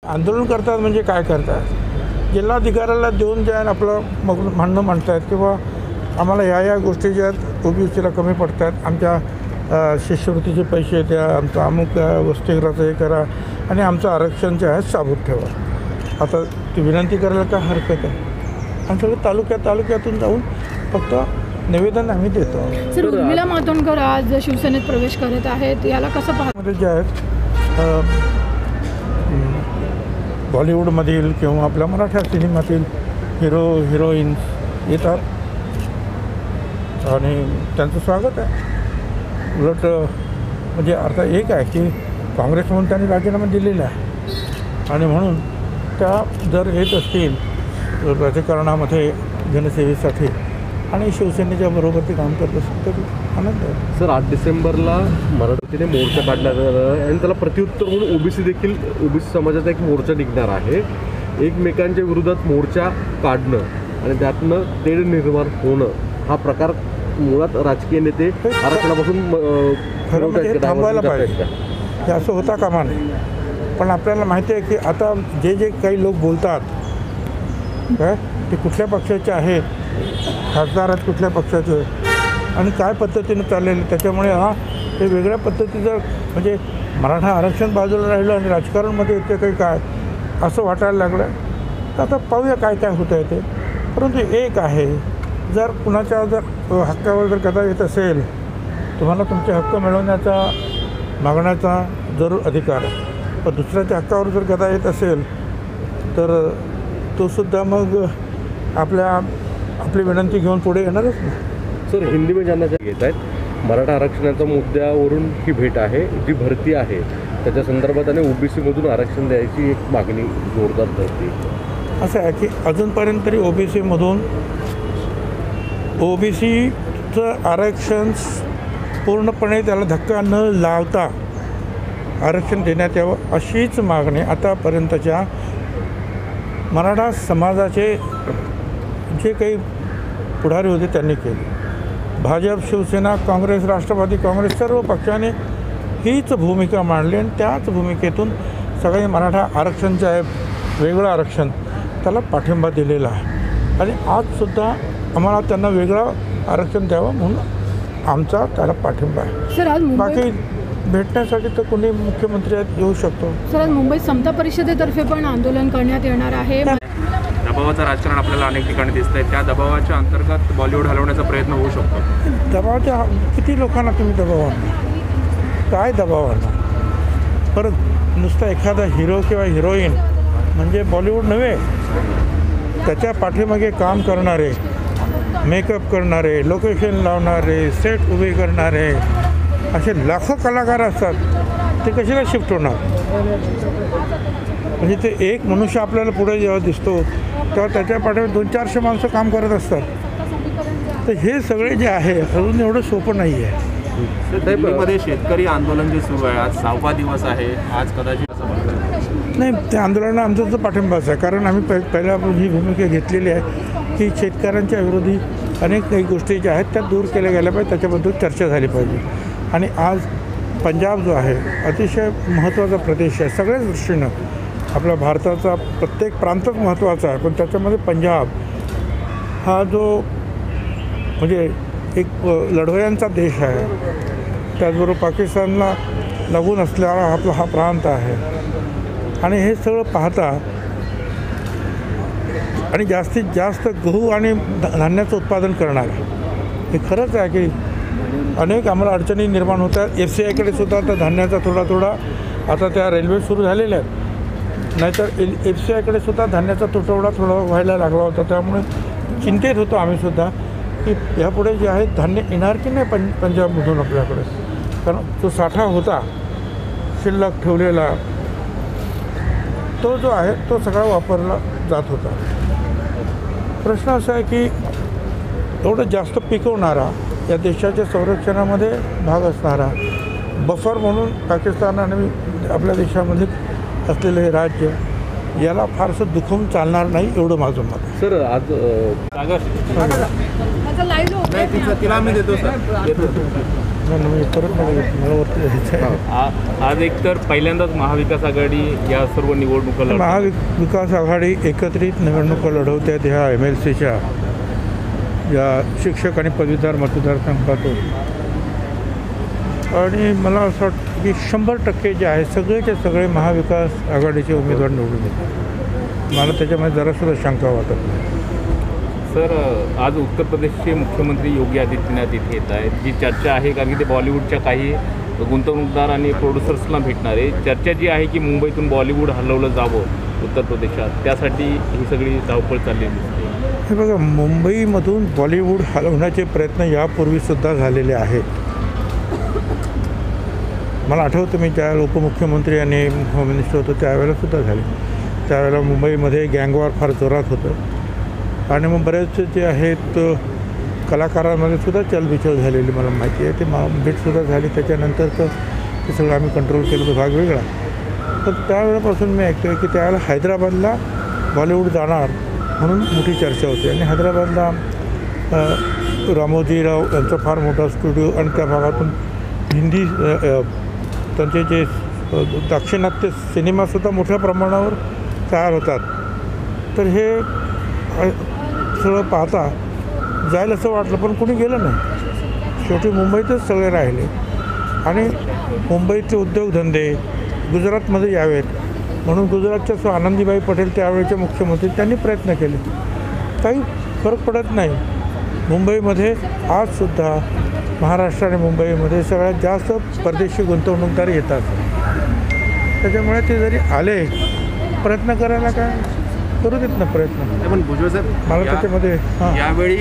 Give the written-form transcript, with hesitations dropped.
आंदोलन करतात म्हणजे काय करतात? जिल्हाधिकाऱ्याला देऊन जे आहे आपलं मग म्हणणं म्हणतात किंवा आम्हाला या गोष्टी ज्या आहेत OBCला कमी पडतात, आमच्या शिष्यवृत्तीचे पैसे द्या, आमचं अमुक वसतिगृहाचं हे करा आणि आमचं आरक्षण जे आहे साबूत ठेवा. आता ती विनंती करायला काय हरकत आहे? आणि सगळं तालुक्यातून जाऊन फक्त निवेदन आम्ही देतो. सर, उर्मिला मातोंडकर आज शिवसेनेत प्रवेश करत आहेत, याला कसं पाहता? जे आहेत बॉलिवूडमधील किंवा आपल्या मराठा सिनेमातील हिरोईन्स येतात आणि त्यांचं स्वागत आहे. उलट म्हणजे अर्थ एक आहे की काँग्रेसमधून त्यांनी राजीनामा दिलेला आहे आणि म्हणून त्या जर येत असतील राजकारणामध्ये जनसेवेसाठी आणि शिवसेनेच्या बरोबर ते काम करत असतील तर आनंद आहे. सर, 8 डिसेंबरला मराठीने मोर्चा काढला आणि त्याला प्रत्युत्तर म्हणून ओबीसी समाजाचा एक मोर्चा निघणार आहे. एकमेकांच्या विरोधात मोर्चा काढणं आणि त्यातनं तेढ निर्माण होणं हा प्रकार मुळात राजकीय नेते आरक्षणापासून थांबवायला पाहिजे. हे असं होता कामा नये. पण आपल्याला माहिती आहे की आता जे काही लोक बोलतात काय ते कुठल्या पक्षाचे आहेत, खासदार आहेत कुठल्या पक्षाचे आणि काय पद्धतीनं चाललेलं, त्याच्यामुळे हे वेगळ्या पद्धतीचं म्हणजे मराठा आरक्षण बाजूला राहिलं आणि राजकारणमध्ये येते काही काय असं वाटायला लागलं. तर आता पाहूया काय होतं आहे ते. परंतु एक आहे, जर कुणाच्या हक्कावर जर गदा येत असेल, तुम्हाला तुमचे हक्क मिळवण्याचा मागण्याचा जरूर अधिकार आहे. पण दुसऱ्याच्या हक्कावर जर गदा येत असेल तर तोसुद्धा मग आपली विनंती घेऊन पुढे येणारच नाही. सर, हिंदी में जानना घेत आहेत मराठा आरक्षणाच्या मुद्द्यावरून ही भेट आहे, जी भरती आहे त्याच्या संदर्भात आणि OBCमधून आरक्षण द्यायची एक मागणी जोरदार धरते. असं आहे की अजूनपर्यंत तरी OBCमधून OBCचं आरक्षण पूर्णपणे त्याला धक्का न लावता आरक्षण देण्यात यावं अशीच मागणी आतापर्यंतच्या मराठा समाजाचे जे काही पुढारी होते त्यांनी केली. भाजप, शिवसेना, काँग्रेस, राष्ट्रवादी काँग्रेस सर्व पक्षाने हीच भूमिका मांडली आणि त्याच भूमिकेतून सगळे मराठा आरक्षण जे आहे वेगळं आरक्षण त्याला पाठिंबा दिलेला आहे आणि आजसुद्धा आम्हाला त्यांना वेगळं आरक्षण द्यावं म्हणून आमचा त्याला पाठिंबा आहे. सर, आज बाकी भेटण्यासाठी तर कोणी मुख्यमंत्री येऊ शकतो. सर, आज मुंबईत समता परिषदेतर्फे पण आंदोलन करण्यात येणार आहे. दबावाचं राजकारण आपल्याला अनेक ठिकाणी दिसतंय. त्या दबावाच्या अंतर्गत बॉलिवूड हलवण्याचा प्रयत्न होऊ शकतो. दबावाच्या किती लोकांना तुम्ही दबाव आणणार? काय दबाव आणणार? परत नुसता एखादा हिरो किंवा हिरोईन म्हणजे बॉलिवूड नव्हे, त्याच्या पाठीमागे काम करणारे, मेकअप करणारे, लोकेशन लावणारे, सेट उभे करणारे असे लाखो कलाकार असतात. ते कशाला शिफ्ट होणार? म्हणजे ते एक मनुष्य आपल्याला पुढे जेव्हा दिसतो तेव्हा त्याच्या पाठीमागे 200-400 माणसं काम करत असतात. तर हे सगळे जे आहे अजून एवढं सोपं नाही आहे. दिल्लीमध्ये शेतकरी आंदोलन जे सुरू आहे, आज 6वा दिवस आहे. आज कदाचित असं बघतो नाही, त्या आंदोलनाला आमचा जो पाठिंबाच आहे. कारण आम्ही पहिल्यापासून ही भूमिका घेतलेली आहे की शेतकऱ्यांच्या विरोधी अनेक काही गोष्टी ज्या आहेत त्या दूर केल्या गेल्या पाहिजे, त्याच्याबद्दल चर्चा झाली पाहिजे. आणि आज पंजाब जो आहे अतिशय महत्त्वाचा प्रदेश आहे. सगळ्याच दृष्टीनं आपल्या भारताचा प्रत्येक प्रांतच महत्त्वाचा आहे, पण त्याच्यामध्ये पंजाब हा जो म्हणजे एक लढवयांचा देश आहे. त्याचबरोबर पाकिस्तानला लागून असलेला हा प्रांत आहे आणि हे सगळं पाहता आणि जास्तीत जास्त गहू आणि धान्याचं उत्पादन करणार हे खरंच आहे की अनेक आम्हाला अडचणी निर्माण होतात. FCIकडे सुद्धा आता धान्याचा थोडा आता त्या रेल्वे सुरू झालेल्या आहेत. नाहीतर FCIकडे सुद्धा धान्याचा तुटवडा थोडा व्हायला लागला होता. त्यामुळे चिंतित होतो आम्ही सुद्धा की यापुढे जे आहे धान्य येणार की नाही पंजाबमधून आपल्याकडे. कारण जो साठा होता शिल्लक ठेवलेला तो जो आहे तो सगळा वापरला जात होता. प्रश्न असा आहे की एवढं जास्त पिकवणारा, या देशाच्या संरक्षणामध्ये भाग असणारा बफर म्हणून पाकिस्तान आणि आपल्या देशामध्ये असलेलं हे राज्य याला फारसं दुखवून चालणार नाही, एवढं माझं मत आहे. सर, आज तिला मी देतो सर. नाही, मी परत नाही बघितलं. मला वरती जायचं आहे. आज एक तर पहिल्यांदाच महाविकास आघाडी या सर्व निवडणुका लढवते. महाविकास आघाडी एकत्रित निवडणुका लढवतात ह्या MLCच्या या शिक्षक आणि पदवीधर मतदारसंघातून. आणि मला असं वाटतं की 100% जे आहे सगळेचे सगळे महाविकास आघाडीचे उमेदवार निवडून येतात. मला त्याच्यामध्ये जरासुद्धा शंका वाटत नाही. सर, आज उत्तर प्रदेशचे मुख्यमंत्री योगी आदित्यनाथ इथे येत आहेत. जी चर्चा आहे कारण की ते बॉलिवूडच्या काही गुंतवणूकदार आणि प्रोड्युसर्सला भेटणार आहे. चर्चा जी आहे की मुंबईतून बॉलिवूड हलवलं जावं उत्तर प्रदेशात, त्यासाठी ही सगळी धावपळ चाललेली दिसते. हे बघा, मुंबईमधून बॉलिवूड हलवण्याचे प्रयत्न यापूर्वीसुद्धा झालेले आहेत. मला आठवतं मी ज्या उपमुख्यमंत्री आणि होम मिनिस्टर होतो त्यावेळेलासुद्धा झाले. त्यावेळेला मुंबईमध्ये गँगवॉर फार जोरात होतं आणि मग बरेचसे जे आहेत कलाकारांमध्ये सुद्धा चलबिचल झालेली मला माहिती आहे. ते भेटसुद्धा झाली. त्याच्यानंतर तर ते सगळं आम्ही कंट्रोल केलं, तो भाग वेगळा. तर त्यावेळेपासून मी ऐकतो आहे की त्यावेळेला हैदराबादला बॉलिवूड जाणार म्हणून मोठी चर्चा होती. आणि हैदराबादला रामोजीराव यांचा फार मोठा स्टुडिओ आणि त्या भागातून हिंदी त्यांचे जे दाक्षिणात्य सिनेमासुद्धा मोठ्या प्रमाणावर तयार होतात. तर हे सगळं पाहता जायला असं वाटलं, पण कोणी गेलं नाही. शेवटी मुंबईतच सगळे राहिले आणि मुंबईचे उद्योगधंदे गुजरातमध्ये यावेत म्हणून गुजरातच्या आनंदीबाई पटेल त्यावेळेचे मुख्यमंत्री त्यांनी प्रयत्न केले. काही फरक पडत नाही. मुंबईमध्ये आजसुद्धा महाराष्ट्र आणि मुंबईमध्ये सगळ्यात जास्त परदेशी गुंतवणूकदार येतात. त्याच्यामुळे ते जरी आले प्रयत्न करायला काय करू देत ना प्रयत्न. पण भुजबळ साहेब मला त्याच्यामध्ये यावेळी